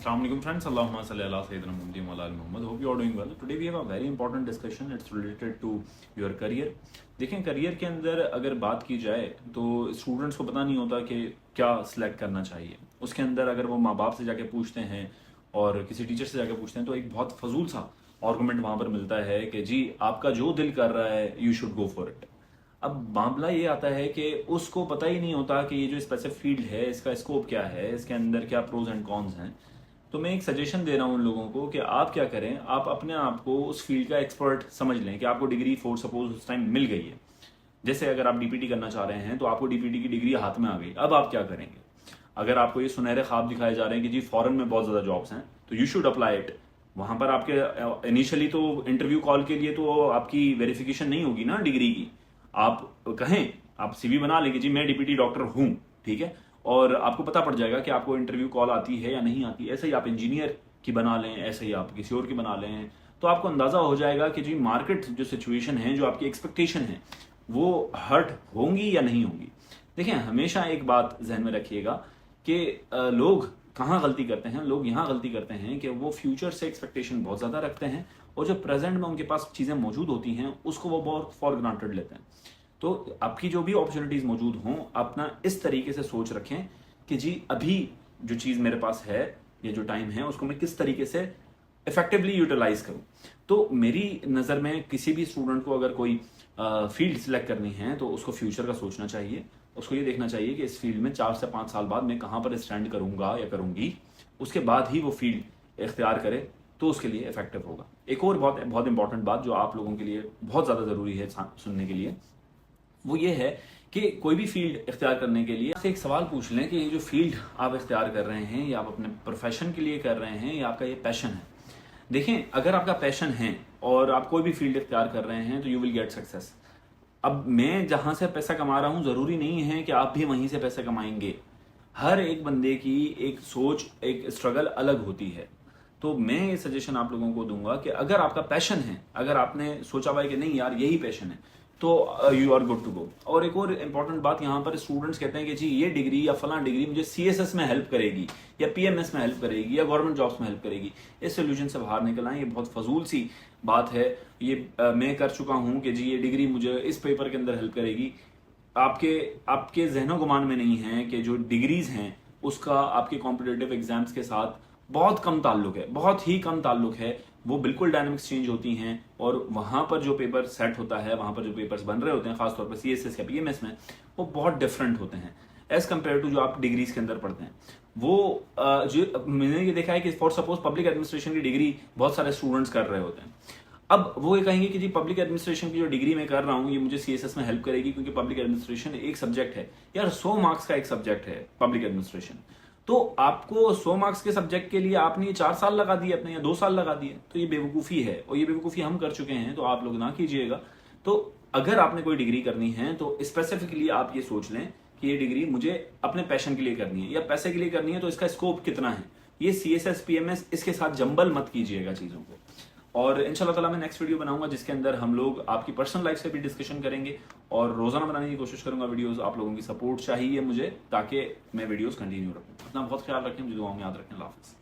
Assalamualaikum friends, Allahumma salli ala Sayyidina Muhammad wa ala ali Muhammad. Hope you are doing well. Today we have a very important discussion. It's related to your career. देखें, career के अंदर अगर बात की जाए तो students को पता नहीं होता कि क्या सिलेक्ट करना चाहिए. उसके अंदर अगर वो माँ बाप से जाके पूछते हैं और किसी टीचर से जाके पूछते हैं तो एक बहुत फजूल सा आर्गुमेंट वहां पर मिलता है कि जी आपका जो दिल कर रहा है you should go for it. अब मामला ये आता है कि उसको पता ही नहीं होता कि ये जो स्पेसिफिक फील्ड है इसका स्कोप क्या है, इसके अंदर क्या प्रोज एंड कॉन्स हैं. तो मैं एक सजेशन दे रहा हूँ उन लोगों को कि आप क्या करें, आप अपने आप को उस फील्ड का एक्सपर्ट समझ लें कि आपको डिग्री फॉर सपोज उस टाइम मिल गई है. जैसे अगर आप डीपीटी करना चाह रहे हैं तो आपको डीपीटी की डिग्री हाथ में आ गई. अब आप क्या करेंगे? अगर आपको ये सुनहरे ख्वाब दिखाए जा रहे हैं कि जी फॉरेन में बहुत ज्यादा जॉब्स हैं तो यू शुड अप्लाई इट. वहां पर आपके इनिशियली तो इंटरव्यू कॉल के लिए तो आपकी वेरिफिकेशन नहीं होगी ना डिग्री की. आप कहें, आप सीवी बना लेंगे जी मैं डीपीटी डॉक्टर हूं, ठीक है, और आपको पता पड़ जाएगा कि आपको इंटरव्यू कॉल आती है या नहीं आती. ऐसे ही आप इंजीनियर की बना लें, ऐसे ही आप किसी और की बना लें, तो आपको अंदाजा हो जाएगा कि जी मार्केट जो सिचुएशन है, जो आपकी एक्सपेक्टेशन है वो हर्ट होंगी या नहीं होंगी. देखिए, हमेशा एक बात जहन में रखिएगा कि लोग कहाँ गलती करते हैं. लोग यहाँ गलती करते हैं कि वो फ्यूचर से एक्सपेक्टेशन बहुत ज्यादा रखते हैं और जो प्रेजेंट में उनके पास चीजें मौजूद होती हैं उसको वो बहुत फॉर ग्रांटेड लेते हैं. तो आपकी जो भी अपॉर्चुनिटीज मौजूद हों, अपना इस तरीके से सोच रखें कि जी अभी जो चीज मेरे पास है, ये जो टाइम है, उसको मैं किस तरीके से इफेक्टिवली यूटिलाइज करूं. तो मेरी नजर में किसी भी स्टूडेंट को अगर कोई फील्ड सिलेक्ट करनी है तो उसको फ्यूचर का सोचना चाहिए. उसको ये देखना चाहिए कि इस फील्ड में 4 से 5 साल बाद मैं कहां पर स्टैंड करूंगा या करूंगी. उसके बाद ही वो फील्ड इख्तियार करे तो उसके लिए इफेक्टिव होगा. एक और बहुत बहुत इंपॉर्टेंट बात जो आप लोगों के लिए बहुत ज्यादा जरूरी है सुनने के लिए, वो ये है कि कोई भी फील्ड इख्तियार करने के लिए आपसे एक सवाल पूछ लें कि ये जो फील्ड आप इख्तियार कर रहे हैं, या आप अपने प्रोफेशन के लिए कर रहे हैं, या आपका ये पैशन है. देखें, अगर आपका पैशन है और आप कोई भी फील्ड इख्तियार कर रहे हैं तो यू विल गेट सक्सेस. अब मैं जहां से पैसा कमा रहा हूं जरूरी नहीं है कि आप भी वहीं से पैसा कमाएंगे. हर एक बंदे की एक सोच, एक स्ट्रगल अलग होती है. तो मैं ये सजेशन आप लोगों को दूंगा कि अगर आपका पैशन है, अगर आपने सोचा हुआ है कि नहीं यार यही पैशन है, तो you are good to go. और एक और इंपॉर्टेंट बात, यहाँ पर स्टूडेंट्स कहते हैं कि जी ये डिग्री या फला डिग्री मुझे सीएसएस में हेल्प करेगी, या पीएमएस में हेल्प करेगी, या गवर्नमेंट जॉब्स में हेल्प करेगी. इस सोल्यूशन से बाहर निकल आए. ये बहुत फजूल सी बात है. ये मैं कर चुका हूं कि जी ये डिग्री मुझे इस पेपर के अंदर हेल्प करेगी. आपके जहनो गुमान में नहीं है कि जो डिग्रीज हैं उसका आपके कॉम्पिटिटिव एग्जाम्स के साथ बहुत कम ताल्लुक है, बहुत ही कम ताल्लुक है. वो बिल्कुल डायनामिक्स चेंज होती हैं और वहां पर जो पेपर सेट होता है, वहां पर जो पेपर्स बन रहे होते हैं, खासतौर पर सीएसएस या पीएमएस में, वो बहुत डिफरेंट होते हैं एज कम्पेयर टू जो आप डिग्रीज के अंदर पढ़ते हैं. वो जो मैंने ये देखा है कि फॉर सपोज पब्लिक एडमिनिस्ट्रेशन की डिग्री बहुत सारे स्टूडेंट्स कर रहे होते हैं. अब वो ये कहेंगे कि जी पब्लिक एडमिनिस्ट्रेशन की जो डिग्री मैं कर रहा हूँ ये मुझे सीएसएस में हेल्प करेगी क्योंकि पब्लिक एडमिनिस्ट्रेशन एक सब्जेक्ट है. यार 100 मार्क्स का एक सब्जेक्ट है पब्लिक एडमिनिस्ट्रेशन. तो आपको 100 मार्क्स के सब्जेक्ट के लिए आपने ये 4 साल लगा दिए अपने, या 2 साल लगा दिए, तो ये बेवकूफ़ी है. और ये बेवकूफ़ी हम कर चुके हैं, तो आप लोग ना कीजिएगा. तो अगर आपने कोई डिग्री करनी है तो स्पेसिफिकली आप ये सोच लें कि ये डिग्री मुझे अपने पैशन के लिए करनी है या पैसे के लिए करनी है, तो इसका स्कोप कितना है. ये सीएसएस पीएमएस इसके साथ जंबल मत कीजिएगा चीज़ों को. और इंशाल्लाह ताला मैं नेक्स्ट वीडियो बनाऊंगा जिसके अंदर हम लोग आपकी पर्सनल लाइफ से भी डिस्कशन करेंगे, और रोजाना बनाने की कोशिश करूंगा वीडियोस. आप लोगों की सपोर्ट चाहिए मुझे ताकि मैं वीडियोस कंटिन्यू रखूं. अपना बहुत ख्याल रखें, मुझे दुआओं में याद रखें. अल्लाह हाफिज़.